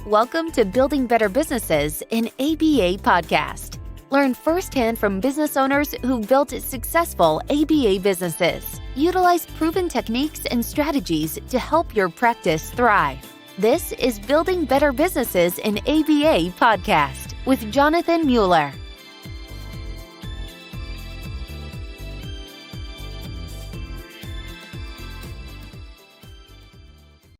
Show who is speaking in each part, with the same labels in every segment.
Speaker 1: Welcome to Building Better Businesses, an ABA podcast. Learn firsthand from business owners who built successful ABA businesses. Utilize proven techniques and strategies to help your practice thrive. This is Building Better Businesses, an ABA podcast with Jonathan Mueller.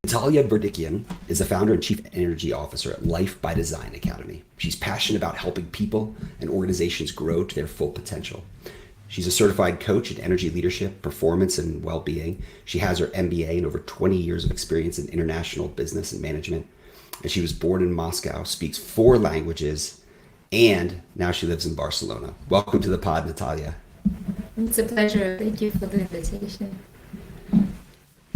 Speaker 2: Natalya Berdikyan is the founder and chief energy officer at Life by Design Academy. She's passionate about helping people and organizations grow to their full potential. She's a certified coach in energy leadership, performance, and well-being. She has her MBA and over 20 years of experience in international business and management. And she was born in Moscow, speaks 4 languages, and now she lives in Barcelona. Welcome to the pod, Natalya.
Speaker 3: It's a pleasure. Thank you for the invitation.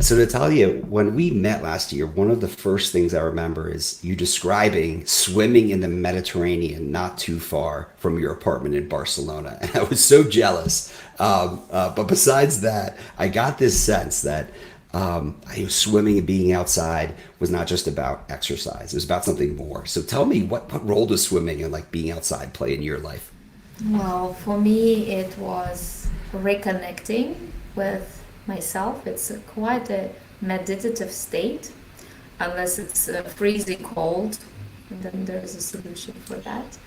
Speaker 2: So Natalya, when we met last year, one of the first things I remember is you describing swimming in the Mediterranean not too far from your apartment in Barcelona. And I was so jealous. But besides that, I got this sense that swimming and being outside was not just about exercise. It was about something more. So tell me, what role does swimming and being outside play in your life?
Speaker 3: Well, for me, it was reconnecting with myself. It's quite a meditative state, unless it's freezing cold, and then there's a solution for that.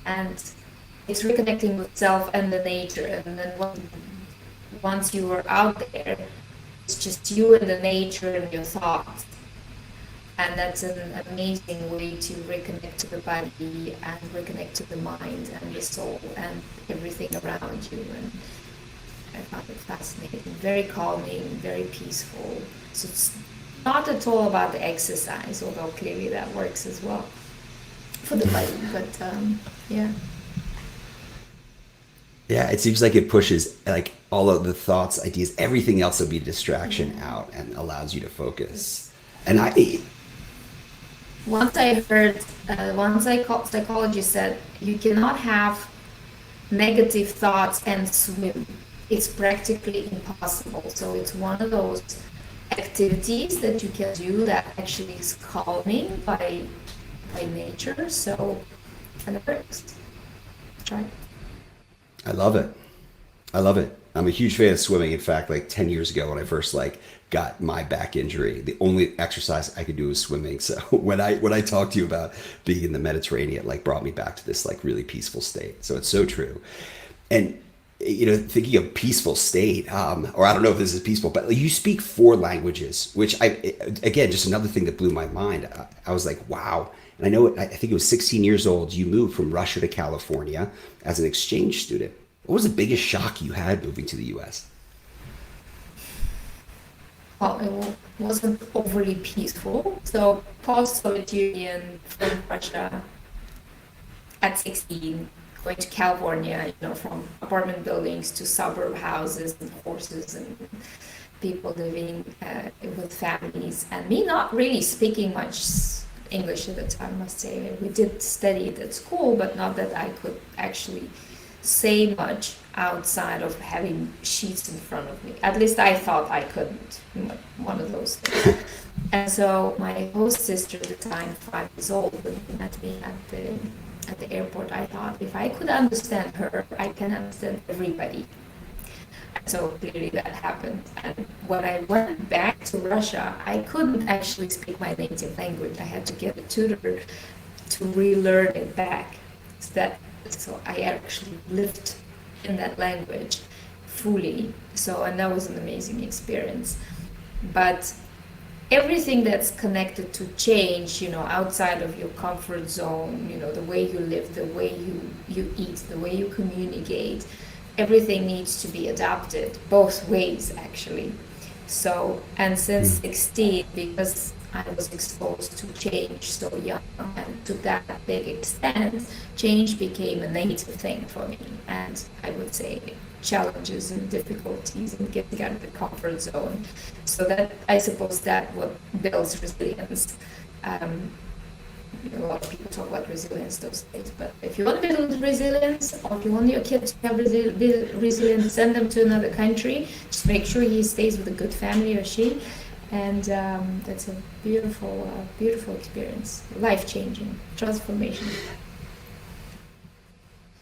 Speaker 3: And it's reconnecting with self and the nature. And then once you are out there, it's just you and the nature and your thoughts. And that's an amazing way to reconnect to the body and reconnect to the mind and the soul and everything around you. And I found it fascinating, very calming, very peaceful. So it's not at all about the exercise, although clearly that works as well for the body. But yeah.
Speaker 2: Yeah, it seems like it pushes all of the thoughts, ideas, everything else would be a distraction out and allows you to focus. And
Speaker 3: once I heard, one psychologist said, you cannot have negative thoughts and swim. It's practically impossible. So it's one of those activities that you can do that actually is calming by nature. So, and it works. Try it.
Speaker 2: I love it. I'm a huge fan of swimming. In fact, 10 years ago when I first got my back injury, the only exercise I could do was swimming. So when I talked to you about being in the Mediterranean, it brought me back to this really peaceful state. So it's so true. And thinking of peaceful state, or I don't know if this is peaceful, but you speak 4 languages, which again, just another thing that blew my mind. I was like, wow. And I think it was 16 years old, you moved from Russia to California as an exchange student. What was the biggest shock you had moving to the US?
Speaker 3: Well, it wasn't overly peaceful. So post-Soviet Union from Russia at 16, going to California, from apartment buildings to suburb houses and horses and people living with families, and me not really speaking much English at the time, I must say. We did study it at school, but not that I could actually say much outside of having sheets in front of me. At least I thought I couldn't, one of those things. And so my host sister at the time, 5 years old, when she met me at the airport, I thought, if I could understand her, I can understand everybody. So clearly that happened. And when I went back to Russia, I couldn't actually speak my native language. I had to get a tutor to relearn it back. So I actually lived in that language fully. And that was an amazing experience. But everything that's connected to change, outside of your comfort zone, the way you live, the way you eat, the way you communicate, everything needs to be adapted both ways, actually. So, and since 16, because I was exposed to change so young and to that big extent, change became a native thing for me. And I would say challenges and difficulties and getting out of the comfort zone. So that, I suppose, that what builds resilience. A lot of people talk about resilience those days, but if you want to build resilience, or if you want your kids to have resilience, send them to another country. Just make sure he stays with a good family, or she, And that's a beautiful experience, life-changing, transformation.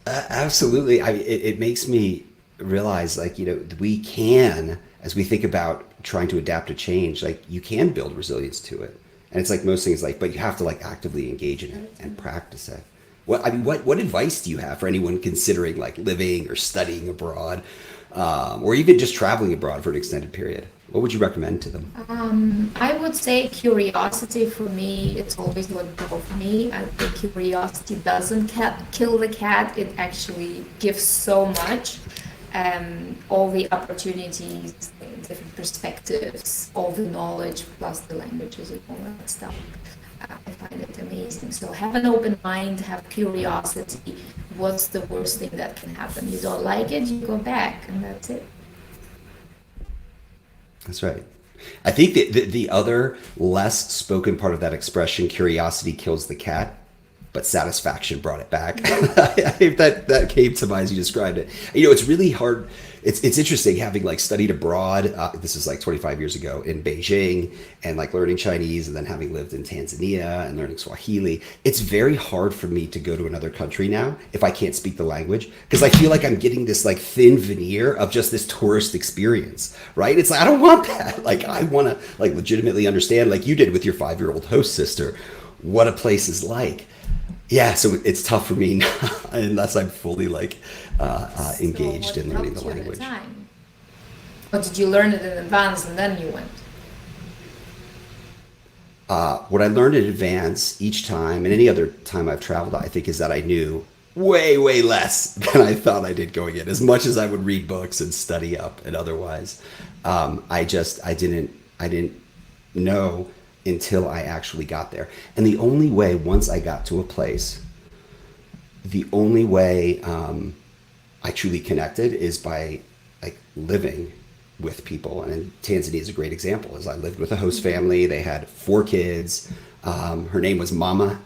Speaker 2: Absolutely. It makes me realize, like, we can, as we think about trying to adapt to change, like, you can build resilience to it. And it's like most things, like, but you have to like actively engage in it and practice it. What advice do you have for anyone considering like living or studying abroad, or even just traveling abroad for an extended period? What would you recommend to them?
Speaker 3: I would say curiosity for me, it's always what drove me. I think curiosity doesn't kill the cat, it actually gives so much. All the opportunities, different perspectives, all the knowledge, plus the languages and all that stuff. I find it amazing. So have an open mind, have curiosity. What's the worst thing that can happen? You don't like it, you go back, and that's it.
Speaker 2: That's right. I think that the other less spoken part of that expression, curiosity kills the cat, but satisfaction brought it back. I think that came to mind as you described it. It's really hard. It's interesting having like studied abroad. This is like 25 years ago in Beijing, and like learning Chinese, and then having lived in Tanzania and learning Swahili. It's very hard for me to go to another country now if I can't speak the language, because I feel like I'm getting this like thin veneer of just this tourist experience, right? It's like, I don't want that. Like, I want to like legitimately understand, like you did with your 5-year-old host sister, what a place is like. Yeah, so it's tough for me now, unless I'm fully like engaged in learning the language.
Speaker 3: Or did you learn it in advance and then you went?
Speaker 2: What I learned in advance each time, and any other time I've traveled, I think, is that I knew way, way less than I thought I did going in. As much as I would read books and study up and otherwise, I didn't know until I actually got there. And the only way, once I got to a place, the only way I truly connected is by like living with people. And Tanzania is a great example. As I lived with a host family, they had 4 kids. Her name was Mama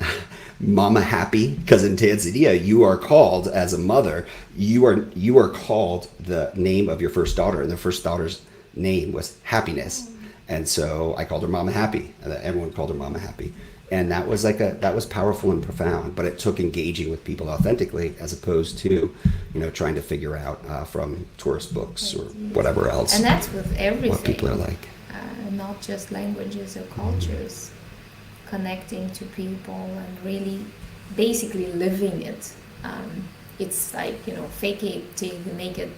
Speaker 2: Happy, because in Tanzania you are called, as a mother, you are called the name of your first daughter, and the first daughter's name was Happiness. And so I called her Mama Happy, and everyone called her Mama Happy. And that was powerful and profound, but it took engaging with people authentically, as opposed to, trying to figure out from tourist books or whatever else.
Speaker 3: And that's with everything.
Speaker 2: What people are like.
Speaker 3: Not just languages or cultures. Connecting to people and really basically living it. It's like, fake it till you make it,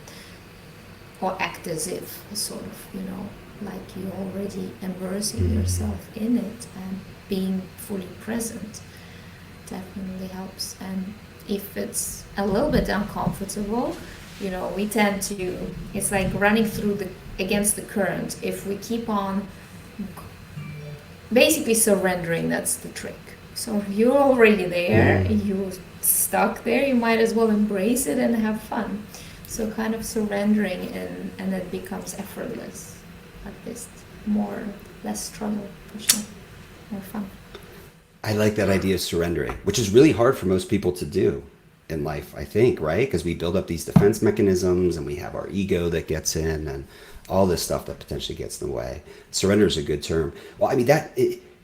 Speaker 3: or act as if, sort of, like you already immersing yourself in it, and being fully present definitely helps. And if it's a little bit uncomfortable, we tend to, it's like running against the current. If we keep on basically surrendering, that's the trick. So if you're already there, you're stuck there, you might as well embrace it and have fun. So kind of surrendering, and it becomes effortless. At least less struggle, for sure, more fun.
Speaker 2: I like that idea of surrendering, which is really hard for most people to do in life, I think, right? Because we build up these defense mechanisms, and we have our ego that gets in, and all this stuff that potentially gets in the way. Surrender is a good term. Well, I mean,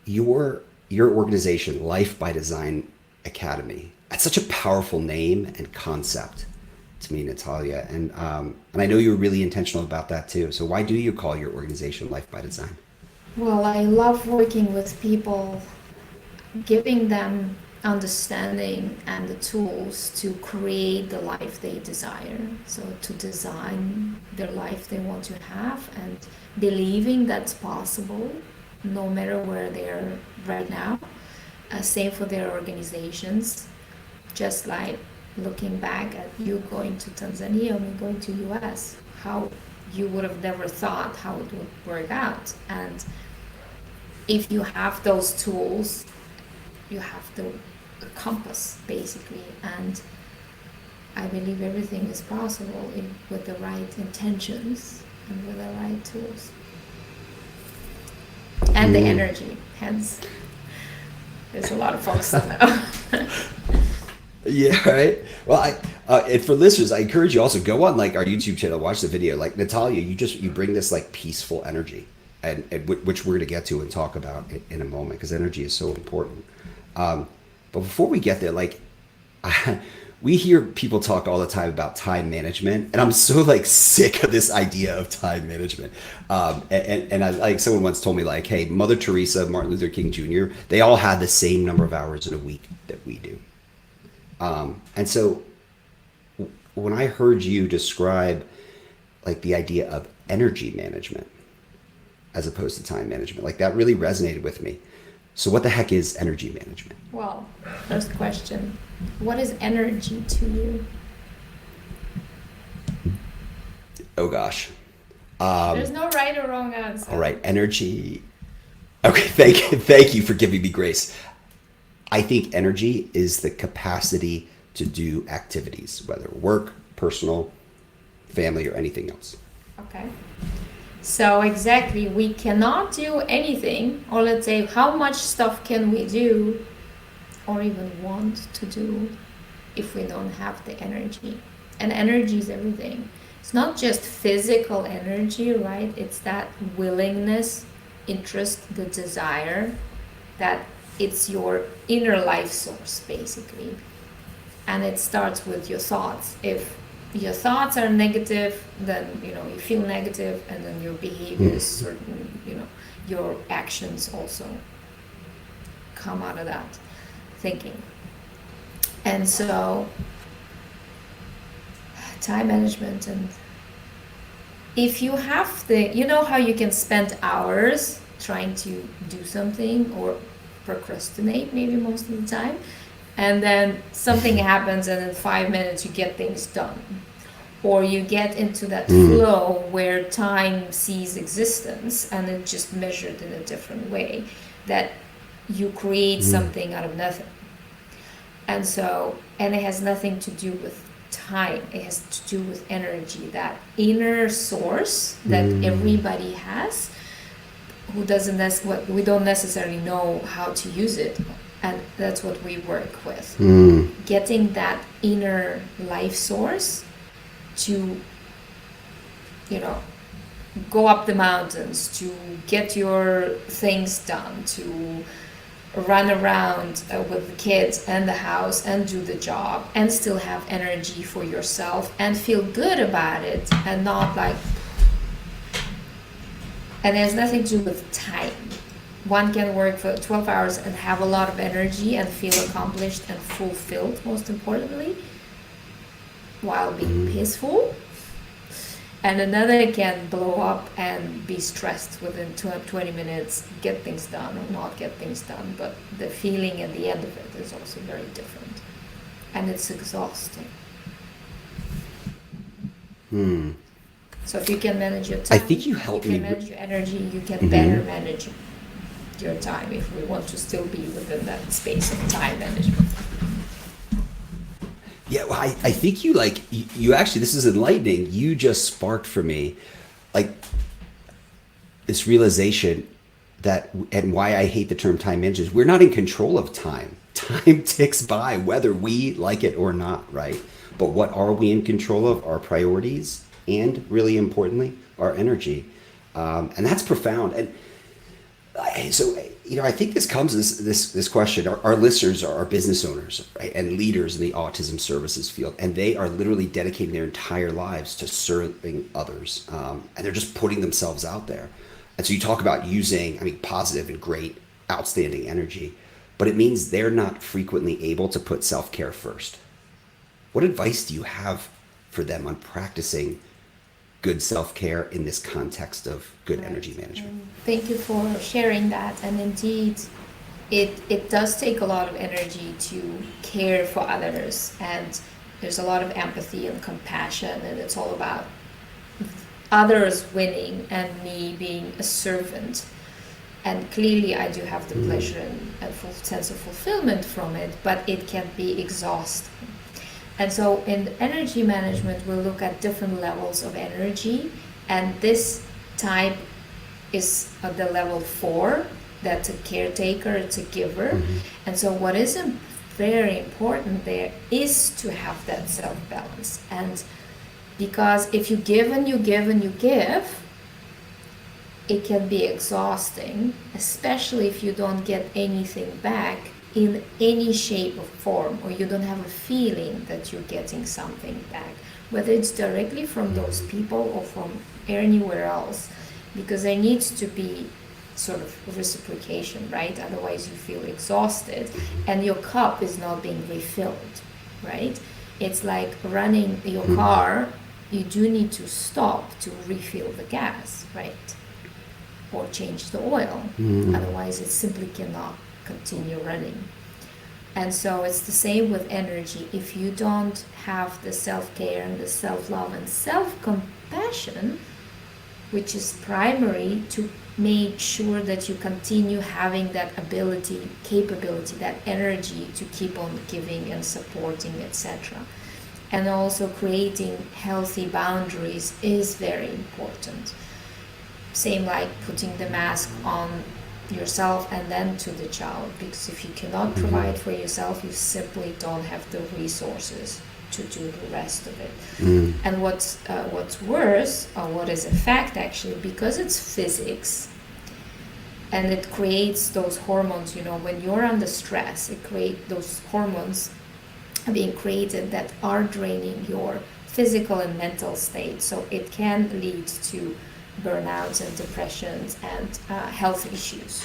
Speaker 2: your organization, Life by Design Academy, that's such a powerful name and concept to me, Natalya, and I know you're really intentional about that too. So why do you call your organization Life by Design?
Speaker 3: Well, I love working with people, giving them understanding and the tools to create the life they desire. So to design their life they want to have, and believing that's possible no matter where they're right now. Same for their organizations, just like looking back at you going to Tanzania and going to US, how you would have never thought how it would work out. And if you have those tools, you have the compass basically, and I believe everything is possible with the right intentions and with the right tools and the energy. Hence, there's a lot of folks to know.
Speaker 2: Yeah, right. Well, and for listeners, I encourage you also go on like our YouTube channel, watch the video. Like Natalya, you bring this like peaceful energy, which we're going to get to and talk about in a moment, because energy is so important. But before we get there, like, we hear people talk all the time about time management, and I'm so like sick of this idea of time management. And I, like, someone once told me, like, hey, Mother Teresa, Martin Luther King Jr., they all had the same number of hours in a week that we do. And so when I heard you describe like the idea of energy management as opposed to time management, like, that really resonated with me. So what the heck is energy management?
Speaker 3: Well, first question, what is energy to you?
Speaker 2: Oh gosh.
Speaker 3: There's no right or wrong answer.
Speaker 2: All right, energy. Okay, thank you for giving me grace. I think energy is the capacity to do activities, whether work, personal, family, or anything else.
Speaker 3: Okay. So exactly, we cannot do anything, or let's say, how much stuff can we do, or even want to do, if we don't have the energy? And energy is everything. It's not just physical energy, right? It's that willingness, interest, the desire, that it's your inner life source, basically. And it starts with your thoughts. If your thoughts are negative, then you feel negative, and then your behaviors, certain, your actions also come out of that thinking. And so time management, and if you have how you can spend hours trying to do something or procrastinate maybe most of the time, and then something happens and in 5 minutes you get things done, or you get into that flow where time sees existence and it's just measured in a different way, that you create something out of nothing. And it has nothing to do with time, it has to do with energy, that inner source that everybody has, we don't necessarily know how to use it. And that's what we work with. Getting that inner life source to, go up the mountains, to get your things done, to run around with the kids and the house and do the job and still have energy for yourself and feel good about it, and not like, and it has nothing to do with time. One can work for 12 hours and have a lot of energy and feel accomplished and fulfilled, most importantly, while being peaceful. And another can blow up and be stressed within 20 minutes, get things done or not get things done. But the feeling at the end of it is also very different. And it's exhausting. So if you can manage your time,
Speaker 2: I think you helped me.
Speaker 3: Manage your energy, you can better manage your time, if we want to still be within that space of time management.
Speaker 2: Yeah, well, I think you actually, this is enlightening. You just sparked for me, like, this realization that, and why I hate the term time management, we're not in control of time. Time ticks by whether we like it or not, right? But what are we in control of? Our priorities, and really importantly, our energy. And that's profound. And so, I think this comes this question. Our listeners are business owners, right, and leaders in the autism services field, and they are literally dedicating their entire lives to serving others, and they're just putting themselves out there. And so you talk about using, positive and great, outstanding energy, but it means they're not frequently able to put self-care first. What advice do you have for them on practicing good self-care in this context of good energy management?
Speaker 3: Thank you for sharing that. And indeed, it does take a lot of energy to care for others, and there's a lot of empathy and compassion, and it's all about others winning and me being a servant. And clearly I do have the pleasure and a full sense of fulfillment from it, but it can be exhausting. And so in energy management, we'll look at different levels of energy, and this type is at the level 4. That's a caretaker, it's a giver. And so what is very important there is to have that self-balance. And because if you give and you give and you give, it can be exhausting, especially if you don't get anything back in any shape or form, or you don't have a feeling that you're getting something back, whether it's directly from those people or from anywhere else, because there needs to be sort of reciprocation, right? Otherwise you feel exhausted and your cup is not being refilled, right? It's like running your car, you do need to stop to refill the gas, right? Or change the oil. Otherwise it simply cannot continue running. And so it's the same with energy. If you don't have the self-care and the self-love and self-compassion, which is primary to make sure that you continue having that ability, capability, that energy to keep on giving and supporting, etc. And also creating healthy boundaries is very important. Same like putting the mask on yourself and then to the child, because if you cannot provide for yourself, you simply don't have the resources to do the rest of it. And what's worse, or what is a fact actually, because it's physics and it creates those hormones, you know, when you're under stress, it creates those hormones being created that are draining your physical and mental state. So it can lead to burnouts and depressions and health issues.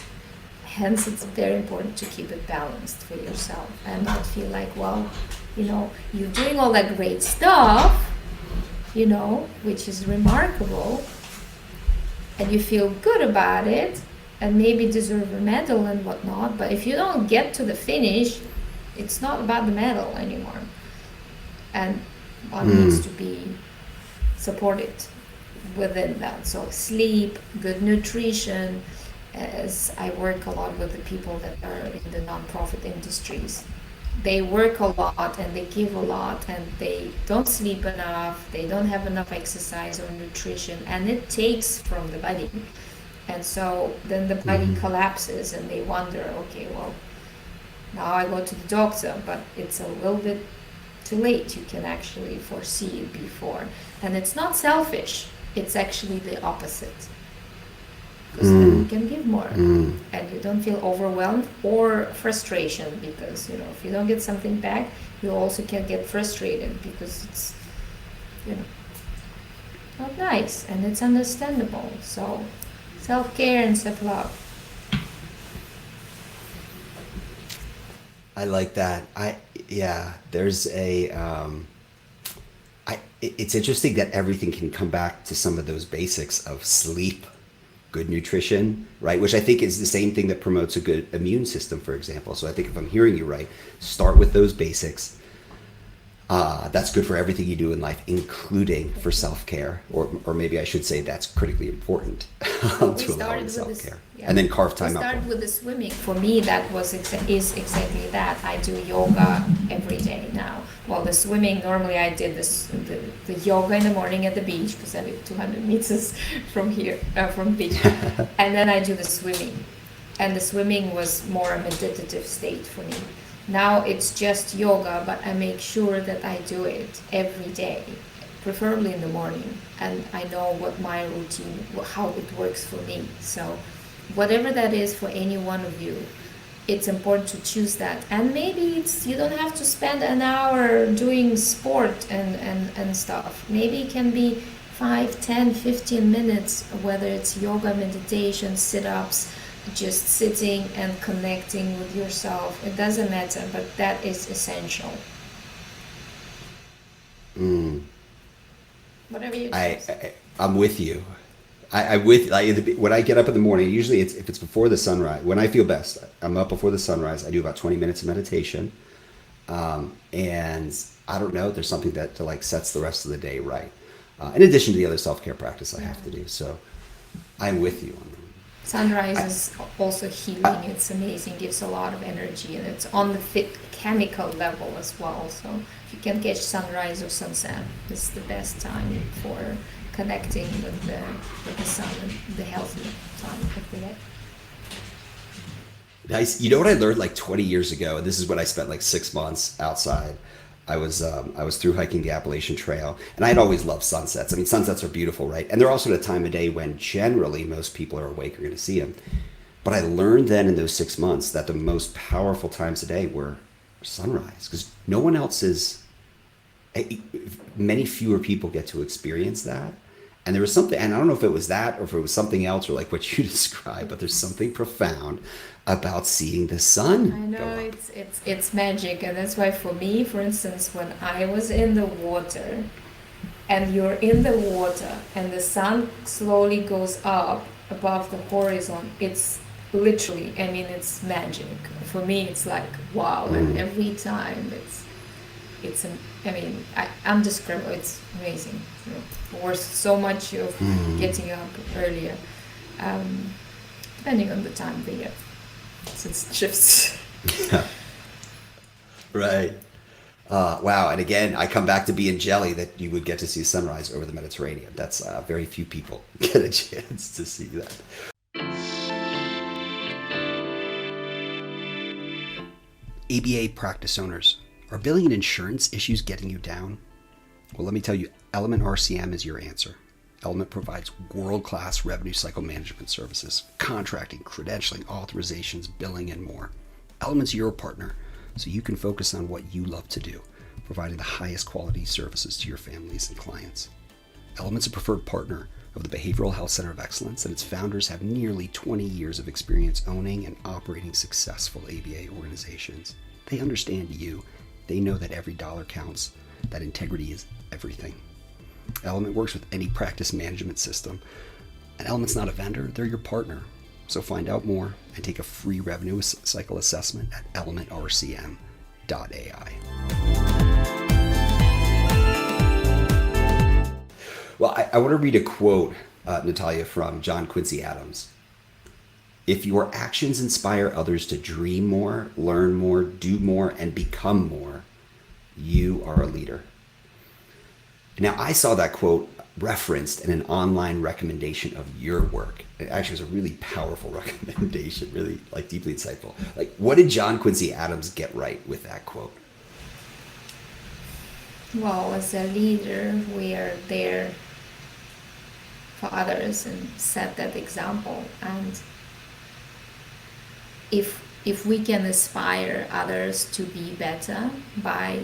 Speaker 3: Hence, it's very important to keep it balanced for yourself and not feel like, well, you know, you're doing all that great stuff, you know, which is remarkable, and you feel good about it and maybe deserve a medal and whatnot, but if you don't get to the finish, it's not about the medal anymore. And one needs to be supported within that. So sleep, good nutrition, as I work a lot with the people that are in the nonprofit industries. They work a lot and they give a lot and they don't sleep enough, they don't have enough exercise or nutrition, and it takes from the body. And so then the body collapses and they wonder, okay, well, now I go to the doctor, but it's a little bit too late. You can actually foresee it before. And it's not selfish. It's actually the opposite, because then you can give more and you don't feel overwhelmed or frustration, because, you know, if you don't get something back, you also can get frustrated because it's, you know, not nice, and it's understandable. So self-care and self-love.
Speaker 2: I like that. There's it's interesting that everything can come back to some of those basics of sleep, good nutrition, right? Which I think is the same thing that promotes a good immune system, for example. So I think if I'm hearing you right, start with those basics. That's good for everything you do in life, including for self-care, or maybe I should say that's critically important to allowing self-care. And then carve time out.
Speaker 3: We started with the swimming. For me, that is exactly that. I do yoga every day now. Well, the swimming, normally I did the yoga in the morning at the beach, because I live 200 meters from here, from the beach. And then I do the swimming. And the swimming was more a meditative state for me. Now it's just yoga, but I make sure that I do it every day, preferably in the morning. And I know what my routine, how it works for me. So whatever that is for any one of you, it's important to choose that. And maybe you don't have to spend an hour doing sport and stuff. Maybe it can be 5, 10, 15 minutes, whether it's yoga, meditation, sit-ups, just sitting and connecting with yourself. It doesn't matter, but that is essential. Whatever you choose.
Speaker 2: I'm with you. When I get up in the morning, usually if it's before the sunrise, when I feel best, I'm up before the sunrise. I do about 20 minutes of meditation. And I don't know, there's something that sets the rest of the day right. In addition to the other self-care practice I have to do. So I'm with you on that.
Speaker 3: Sunrise is also healing. It's amazing, gives a lot of energy, and it's on the chemical level as well. So if you can catch sunrise or sunset, this is the best time for connecting with the sun and the healthy time of the day.
Speaker 2: Nice. You know what I learned 20 years ago, and this is when I spent 6 months outside. I was through hiking the Appalachian Trail, and I'd always loved sunsets. I mean, sunsets are beautiful, right? And they're also at a time of day when generally most people are awake or going to see them. But I learned then in those 6 months that the most powerful times of day were sunrise, because no one else is. Many fewer people get to experience that. And there was something, and I don't know if it was that or if it was something else or like what you described, but there's something profound about seeing the sun.
Speaker 3: I know it's magic, and that's why for me, for instance, when I was in the water, and you're in the water, and the sun slowly goes up above the horizon, it's literally, I mean, it's magic. For me, it's like wow, and every time I mean, undescribable. It's amazing. You know, worth so much of getting up earlier, depending on the time of the year, since it shifts.
Speaker 2: Right. Wow. And again, I come back to being jelly that you would get to see sunrise over the Mediterranean. That's very few people get a chance to see that. ABA practice owners, are billing and insurance issues getting you down? Well, let me tell you, Element RCM is your answer. Element provides world-class revenue cycle management services, contracting, credentialing, authorizations, billing, and more. Element's your partner, so you can focus on what you love to do, providing the highest quality services to your families and clients. Element's a preferred partner of the Behavioral Health Center of Excellence, and its founders have nearly 20 years of experience owning and operating successful ABA organizations. They understand you. They know that every dollar counts, that integrity is everything. Element works with any practice management system. And Element's not a vendor, they're your partner. So find out more and take a free revenue cycle assessment at elementrcm.ai. Well, I want to read a quote, Natalya, from John Quincy Adams. If your actions inspire others to dream more, learn more, do more, and become more, you are a leader. Now, I saw that quote referenced in an online recommendation of your work. It actually was a really powerful recommendation, really like deeply insightful. Like, what did John Quincy Adams get right with that quote?
Speaker 3: Well, as a leader, we are there for others and set that example. And if we can inspire others to be better by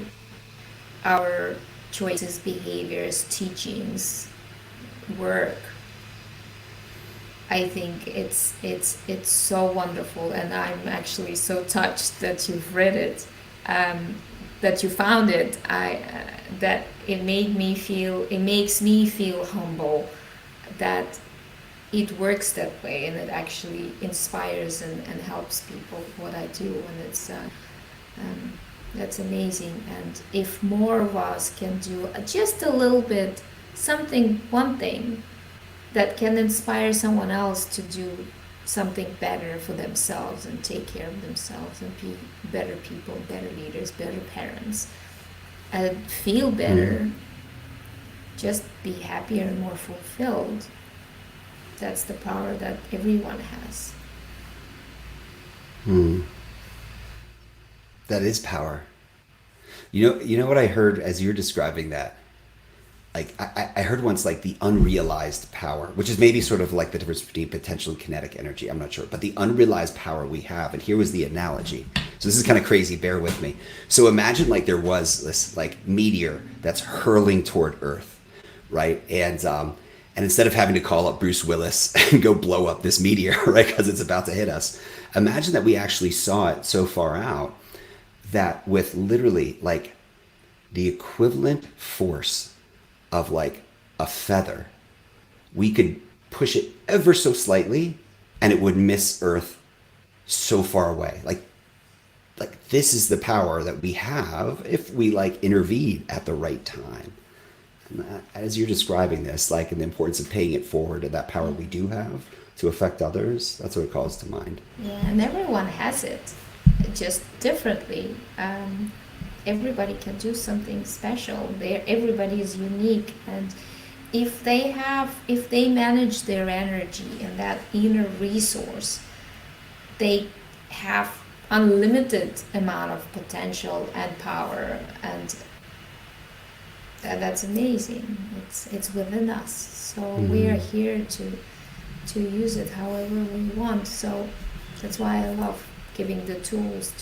Speaker 3: our choices, behaviors, teachings, work, I think it's so wonderful, and I'm actually so touched that you've read it, that you found it. That it makes me feel humble that it works that way, and it actually inspires and helps people what I do, and it's that's amazing. And if more of us can do just a little bit, one thing that can inspire someone else to do something better for themselves and take care of themselves and be better people, better leaders, better parents, and feel better, just be happier and more fulfilled. That's the power that everyone has.
Speaker 2: That is power. You know what I heard as you're describing that? Like I heard once, like, the unrealized power, which is maybe sort of like the difference between potential and kinetic energy. I'm not sure, but the unrealized power we have. And here was the analogy. So this is kind of crazy. Bear with me. So imagine like there was this like meteor that's hurling toward Earth, right? And instead of having to call up Bruce Willis and go blow up this meteor, right, because it's about to hit us, imagine that we actually saw it so far out that with literally like the equivalent force of like a feather, we could push it ever so slightly and it would miss Earth so far away. Like this is the power that we have if we like intervene at the right time. And that, as you're describing this, like, and the importance of paying it forward and that power we do have to affect others, that's what it calls to mind.
Speaker 3: Yeah, and everyone has it, just differently. Everybody can do something special. Everybody is unique, and if they manage their energy and that inner resource, they have unlimited amount of potential and power, and that's amazing. It's within us. So we are here to use it however we want. So that's why I love giving the tools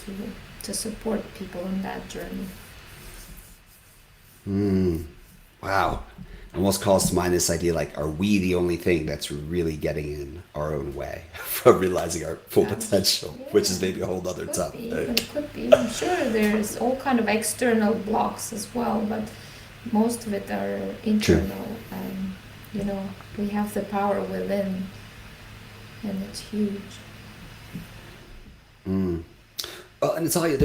Speaker 3: to support people in that journey.
Speaker 2: Wow. Almost calls to mind this idea like, are we the only thing that's really getting in our own way from realizing our full potential, which is maybe a whole other topic.
Speaker 3: It could be. I'm sure there's all kind of external blocks as well, but most of it are internal. And we have the power within, and it's huge.
Speaker 2: Well, and Natalia,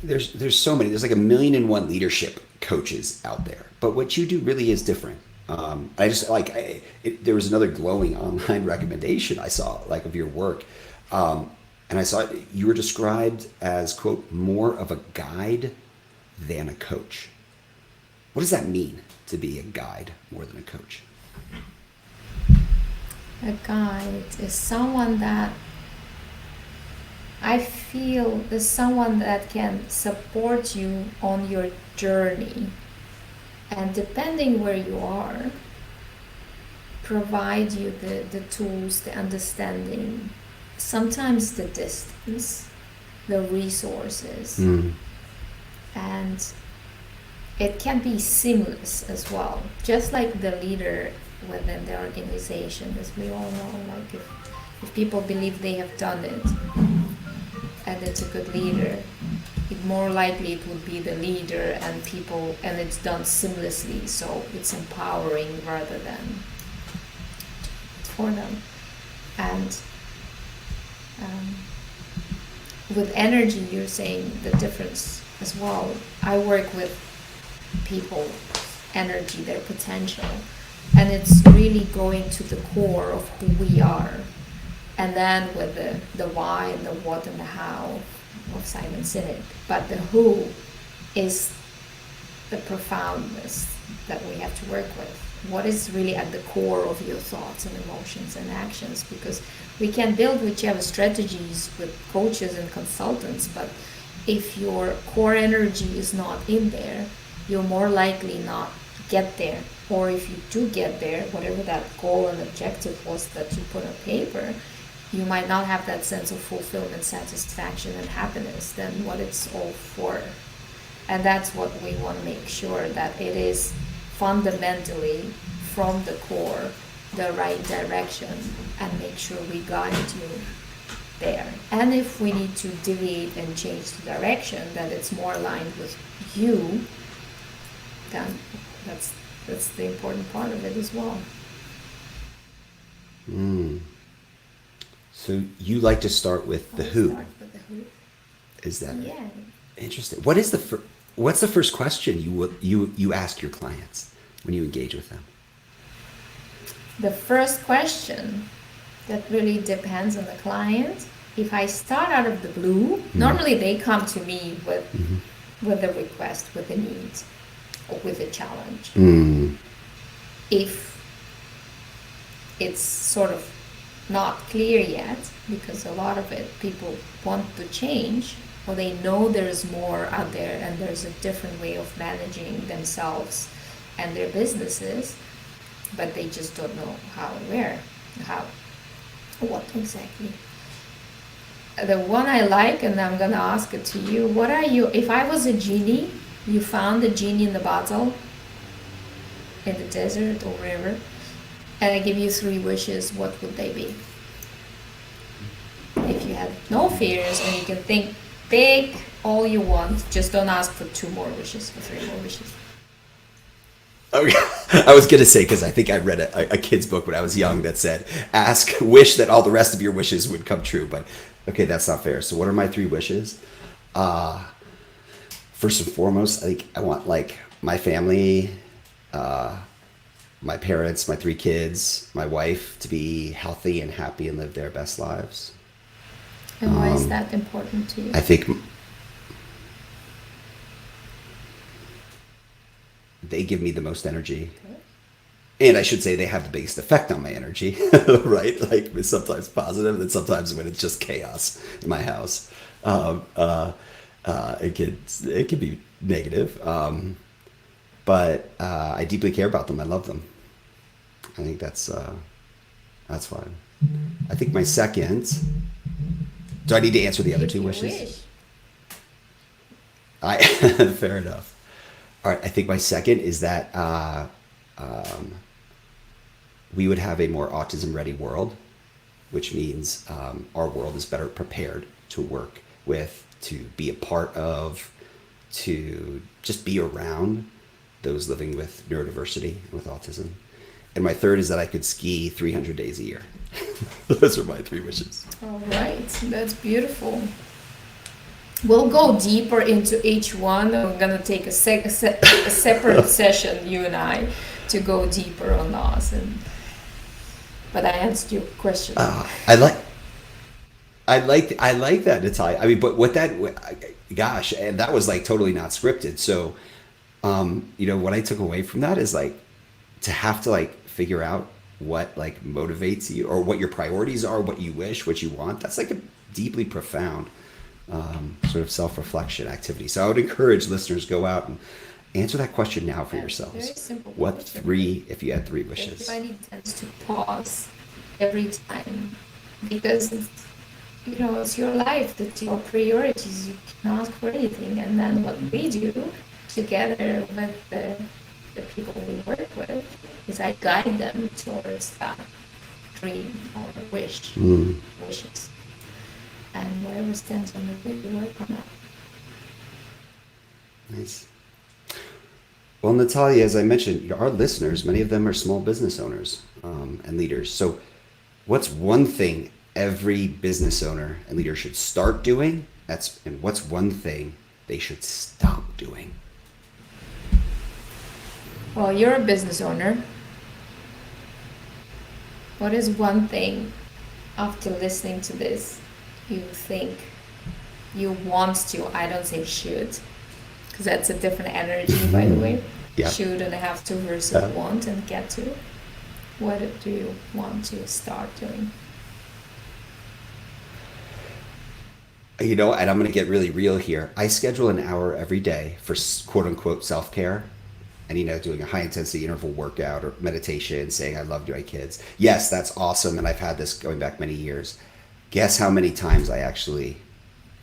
Speaker 2: there's so many. There's like 1,000,001 leadership coaches out there, but what you do really is different. There was another glowing online recommendation I saw of your work, and I saw you were described as, quote, more of a guide than a coach. What does that mean, to be a guide more than a coach?
Speaker 3: A guide is someone that I feel is someone that can support you on your journey, and depending where you are, provide you the tools, the understanding, sometimes the distance, the resources, and it can be seamless as well, just like the leader within the organization, as we all know. Like if people believe they have done it and it's a good leader, more likely it would be the leader and it's done seamlessly, so it's empowering rather than for them. And with energy, you're saying the difference as well. I work with people, energy, their potential, and it's really going to the core of who we are. And then with the why and the what and the how of Simon Sinek. But the who is the profoundness that we have to work with. What is really at the core of your thoughts and emotions and actions? Because we can build whichever strategies with coaches and consultants, but if your core energy is not in there, you're more likely not get there. Or if you do get there, whatever that goal and objective was that you put on paper, you might not have that sense of fulfillment, satisfaction, and happiness than what it's all for. And that's what we want to make sure, that it is fundamentally from the core the right direction, and make sure we guide you there. And if we need to deviate and change the direction, that it's more aligned with you, then that's the important part of it as well.
Speaker 2: So you like to start with the who.
Speaker 3: Start with the who.
Speaker 2: Is that
Speaker 3: Yeah.
Speaker 2: interesting? What's the first question you ask your clients when you engage with them?
Speaker 3: The first question, that really depends on the client. If I start out of the blue, normally they come to me with a request, with a need, or with a challenge. If it's sort of not clear yet, because a lot of it people want to change, or they know there's more out there and there's a different way of managing themselves and their businesses, but they just don't know how and where, what exactly. The one I like, and I'm gonna ask it to you, what are you, if I was a genie, you found a genie in the bottle in the desert or wherever, and I give you 3 wishes, what would they be? If you had no fears and you can think big all you want, just don't ask for 2 more wishes or 3 more wishes.
Speaker 2: Okay. I was going to say, because I think I read a kid's book when I was young that said, wish that all the rest of your wishes would come true. But okay, that's not fair. So what are my 3 wishes? First and foremost, I think I want my family, my parents, my 3 kids, my wife to be healthy and happy and live their best lives.
Speaker 3: And why is that important to you?
Speaker 2: I think they give me the most energy. Okay. And I should say they have the biggest effect on my energy, right? Like it's sometimes positive and sometimes when it's just chaos in my house, it could be negative. but I deeply care about them. I love them. I think that's fine. I think my second. Do I need to answer the other
Speaker 3: If
Speaker 2: two
Speaker 3: you
Speaker 2: wishes?
Speaker 3: wish.
Speaker 2: I fair enough. All right. I think my second is that we would have a more autism-ready world, which means our world is better prepared to work with, to be a part of, to just be around those living with neurodiversity, with autism. And my third is that I could ski 300 days a year. Those are my three wishes.
Speaker 3: All right, that's beautiful. We'll go deeper into each one. We're gonna take a separate session, you and I, to go deeper on those. But I answered your question.
Speaker 2: I like that, Natalya. I mean, but gosh, and that was like totally not scripted. So, what I took away from that is like to have to like figure out what like motivates you or what your priorities are, what you wish, what you want. That's like a deeply profound sort of self-reflection activity. So I would encourage listeners, go out and answer that question now for yourselves.
Speaker 3: Very simple
Speaker 2: What
Speaker 3: question.
Speaker 2: three, if you had three wishes?
Speaker 3: Everybody tends to pause every time because it's your life, that's your priorities. You can ask for anything, and then what we do together with the people we work with is I guide them towards that dream or wishes, and whatever stands on the way, we work on that.
Speaker 2: Nice. Well, Natalya, as I mentioned, our listeners, many of them are small business owners and leaders. So what's one thing every business owner and leader should start doing? And what's one thing they should stop doing?
Speaker 3: Well, you're a business owner. What is one thing after listening to this you think you want to? I don't say should, because that's a different energy, by the way.
Speaker 2: Yeah.
Speaker 3: Should and have to versus want and get to. What do you want to start doing?
Speaker 2: And I'm going to get really real here. I schedule an hour every day for quote unquote self-care and, doing a high intensity interval workout or meditation, saying I love my kids. Yes, that's awesome. And I've had this going back many years. Guess how many times I actually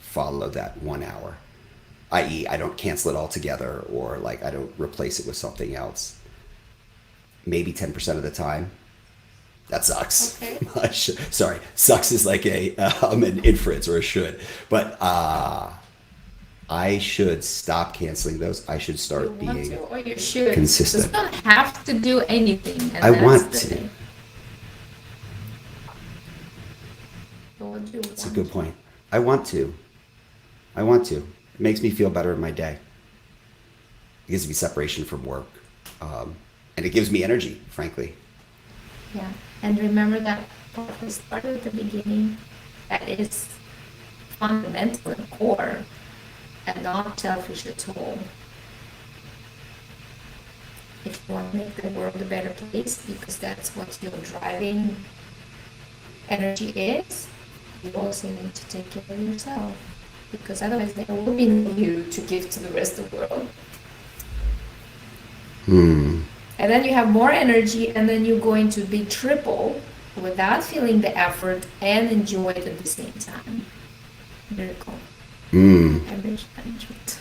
Speaker 2: follow that 1 hour, i.e. I don't cancel it altogether or like I don't replace it with something else. Maybe 10% of the time. That sucks.
Speaker 3: Okay.
Speaker 2: Sorry, sucks is like an inference or a should. But I should stop canceling those. I should start
Speaker 3: You want
Speaker 2: being
Speaker 3: to or you should.
Speaker 2: consistent.
Speaker 3: You don't have to do anything. And
Speaker 2: I
Speaker 3: that's
Speaker 2: want
Speaker 3: the
Speaker 2: to.
Speaker 3: thing. So what do you
Speaker 2: That's a
Speaker 3: want?
Speaker 2: good point. I want to. It makes me feel better in my day. It gives me separation from work. And it gives me energy, frankly.
Speaker 3: Yeah, and remember that what we started at the beginning, that is fundamental and core and not selfish at all. If you want to make the world a better place, because that's what your driving energy is, you also need to take care of yourself, because otherwise there will be no you to give to the rest of the world. And then you have more energy, and then you're going to be triple without feeling the effort and enjoy it at the same time. Miracle. Energy management.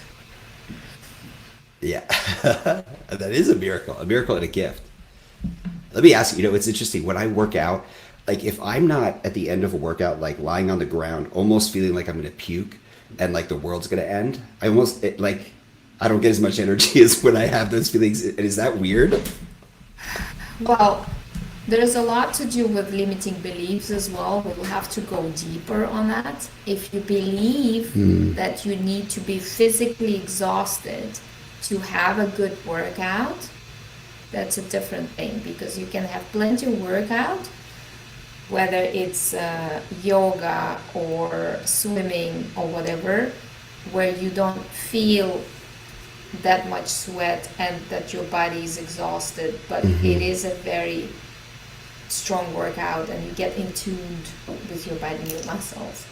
Speaker 2: Yeah, that is a miracle and a gift. Let me ask you, it's interesting. When I work out, like if I'm not at the end of a workout, like lying on the ground, almost feeling like I'm going to puke and like the world's going to end, I don't get as much energy as when I have those feelings. Is that weird?
Speaker 3: Well, there's a lot to do with limiting beliefs as well. We'll have to go deeper on that. If you believe that you need to be physically exhausted to have a good workout, that's a different thing, because you can have plenty of workout, whether it's yoga or swimming or whatever, where you don't feel that much sweat and that your body is exhausted, but it is a very strong workout and you get in tune with your body and your muscles.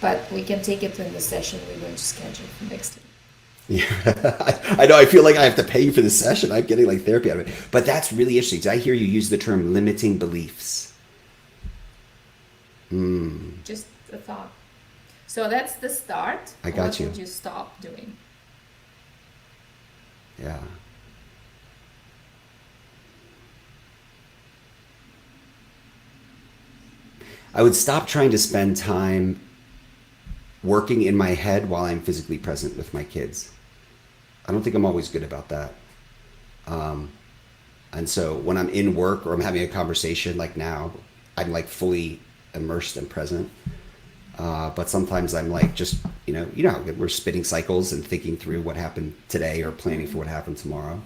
Speaker 3: But we can take it in the session we're going to schedule for next week.
Speaker 2: Yeah, I know. I feel like I have to pay for this session. I'm getting like therapy out of it. But that's really interesting. Did I hear you use the term limiting beliefs?
Speaker 3: Just a thought. So that's the start.
Speaker 2: I got
Speaker 3: What
Speaker 2: you.
Speaker 3: would you stop doing?
Speaker 2: Yeah. I would stop trying to spend time working in my head while I'm physically present with my kids. I don't think I'm always good about that. And so when I'm in work or I'm having a conversation like now, I'm like fully immersed and present. But sometimes I'm like just, how we're spinning cycles and thinking through what happened today or planning for what happened tomorrow.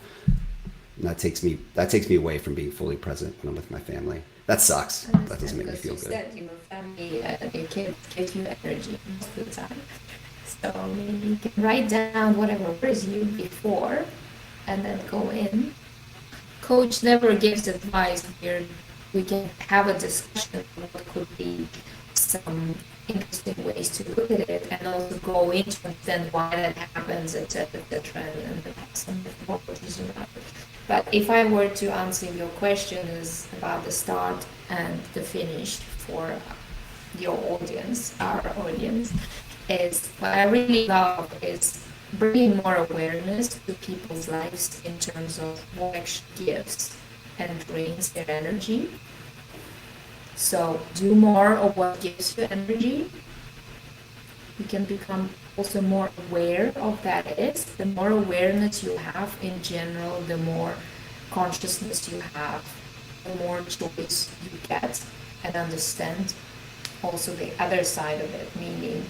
Speaker 2: And that takes me away from being fully present when I'm with my family. That sucks. That doesn't make me
Speaker 3: Because
Speaker 2: feel
Speaker 3: you
Speaker 2: good.
Speaker 3: said your family and your kids give you energy most of the time. So maybe you can write down whatever worries you before and then go in. Coach never gives advice here. We can have a discussion of what could be some interesting ways to look at it and also go into understand why that happens, etc., etc., and some methodologies around it. But if I were to answer your question is about the start and the finish for your audience, our audience, is what I really love is bringing more awareness to people's lives in terms of what actually gives and drains their energy. So do more of what gives you energy. You can become also more aware of that is. The more awareness you have in general, the more consciousness you have, the more choice you get and understand also the other side of it, meaning,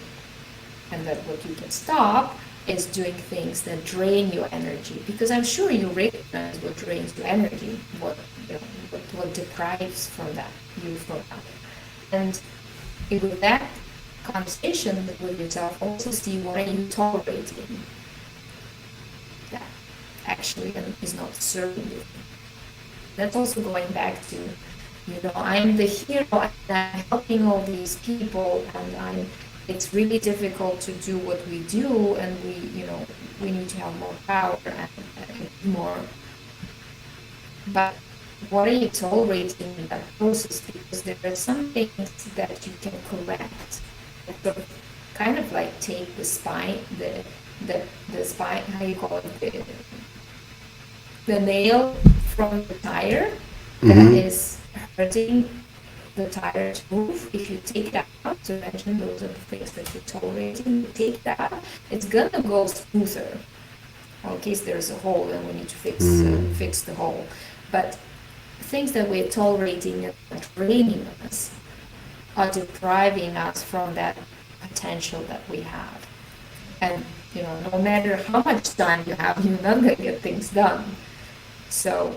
Speaker 3: and that what you can stop is doing things that drain your energy, because I'm sure you recognize what drains your energy, what deprives from that you from that, and with that conversation with yourself, also see what are you tolerating that actually is not serving you. That's also going back to, I'm the hero and I'm helping all these people, and it's really difficult to do what we do, and we need to have more power and more. But what are you tolerating in that process? Because there are some things that you can correct. So kind of like take the spine, the spine, how you call it, the nail from the tire that is hurting the tire to move. If you take that out, to mention those are the things that you're tolerating, you take that, it's gonna go smoother. Well, in case there's a hole and we need to fix the hole. But things that we're tolerating and draining us are depriving us from that potential that we have. And no matter how much time you have, you're not gonna get things done. So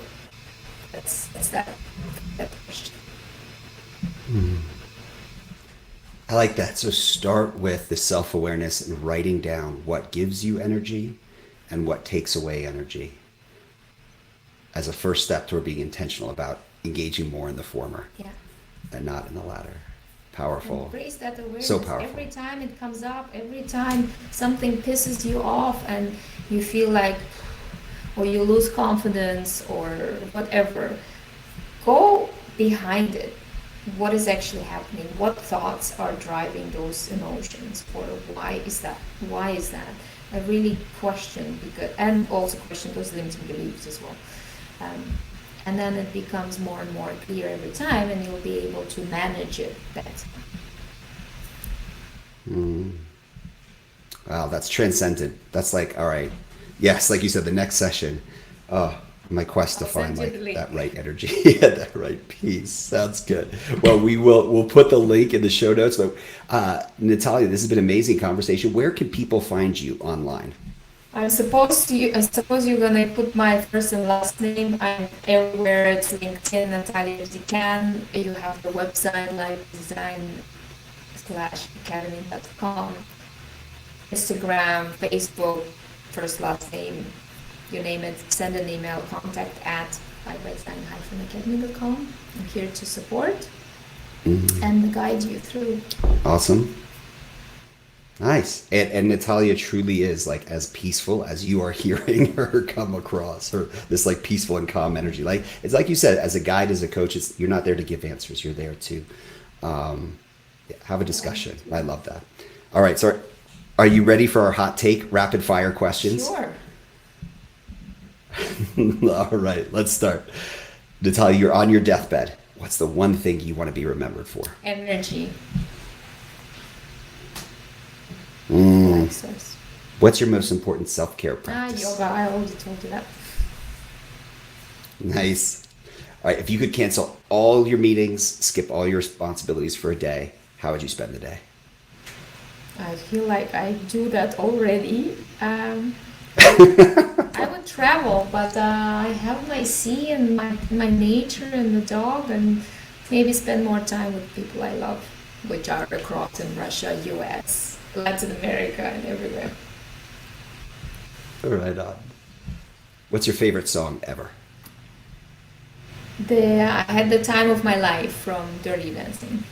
Speaker 3: that's that question.
Speaker 2: I like that. So start with the self-awareness and writing down what gives you energy and what takes away energy as a first step toward being intentional about engaging more in the former and not in the latter. Powerful.
Speaker 3: Embrace that awareness.
Speaker 2: So powerful.
Speaker 3: Every time it comes up, every time something pisses you off and you feel like, or you lose confidence or whatever, go behind it. What is actually happening? What thoughts are driving those emotions? Or why is that? Why is that? I really question, and also question those limiting beliefs as well. And then it becomes more and more clear every time, and you'll be able to manage it better.
Speaker 2: Wow, that's transcendent. That's like, all right. Yes, like you said, the next session. My quest to find that right energy. Yeah, that right peace. Sounds good. Well, we'll put the link in the show notes. But Natalya, this has been an amazing conversation. Where can people find you online?
Speaker 3: I suppose you're gonna put my first and last name. I'm everywhere. It's LinkedIn, Natalya Berdikyan. You have the website lifedesign/academy.com, Instagram, Facebook, first last name, you name it. Send an email, contact@lifedesign-academy.com. I'm here to support and guide you through.
Speaker 2: Awesome. Nice. And Natalia truly is like as peaceful as you are hearing her come across. Her this like peaceful and calm energy. Like it's like you said, as a guide, as a coach, you're not there to give answers. You're there to have a discussion. I love that. All right. So are you ready for our hot take rapid fire questions?
Speaker 3: Sure.
Speaker 2: All right. Let's start. Natalia, you're on your deathbed. What's the one thing you want to be remembered for?
Speaker 3: Energy.
Speaker 2: Mm.
Speaker 3: Access.
Speaker 2: What's your most important self-care practice?
Speaker 3: Yoga. I already told you that.
Speaker 2: Nice. All right. If you could cancel all your meetings, skip all your responsibilities for a day, how would you spend the day?
Speaker 3: I feel like I do that already. I would travel, but I have my sea and my nature and the dog, and maybe spend more time with people I love, which are across in Russia, US, Latin America, and everywhere.
Speaker 2: Right on. What's your favorite song ever?
Speaker 3: I had the time of my life from Dirty Dancing.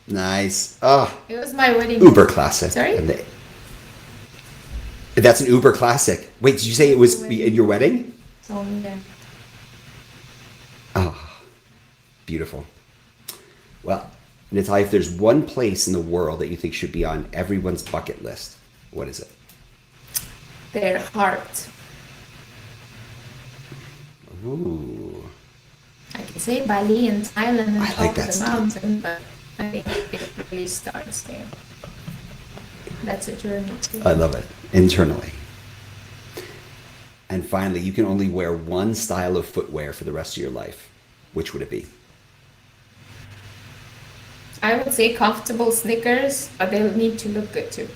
Speaker 2: Nice. Oh,
Speaker 3: It was my wedding.
Speaker 2: uber classic.
Speaker 3: Sorry?
Speaker 2: That's an uber classic. Wait, did you say it was in your wedding?
Speaker 3: Song, yeah.
Speaker 2: Oh, beautiful. Well, Natalia, if there's one place in the world that you think should be on everyone's bucket list, what is it?
Speaker 3: Their heart.
Speaker 2: Ooh.
Speaker 3: I can say Bali and Thailand and
Speaker 2: I like
Speaker 3: top
Speaker 2: that
Speaker 3: of the
Speaker 2: style.
Speaker 3: mountain, but I think it really starts there. That's a journey too.
Speaker 2: I love it. Internally. And finally, you can only wear one style of footwear for the rest of your life. Which would it be?
Speaker 3: I would say comfortable sneakers, but they'll need to look good too.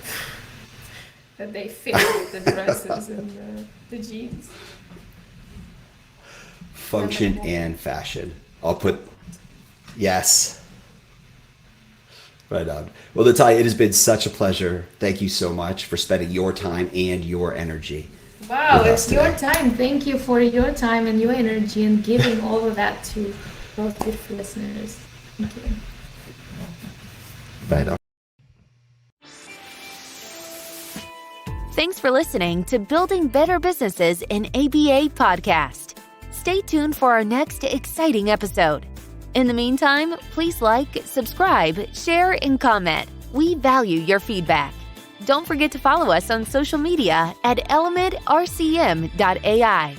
Speaker 3: That they fit with the dresses and the jeans.
Speaker 2: Function and fashion. I'll put, yes. Right on. Well, Natalia, it has been such a pleasure. Thank you so much for spending your time and your energy.
Speaker 3: Wow,
Speaker 2: with us
Speaker 3: it's your
Speaker 2: today.
Speaker 3: time. Thank you for your time and your energy and giving all of that to both beautiful listeners. Thank you.
Speaker 2: Right on.
Speaker 1: Thanks for listening to Building Better Businesses in ABA podcast. Stay tuned for our next exciting episode. In the meantime, please like, subscribe, share, and comment. We value your feedback. Don't forget to follow us on social media at elementrcm.ai.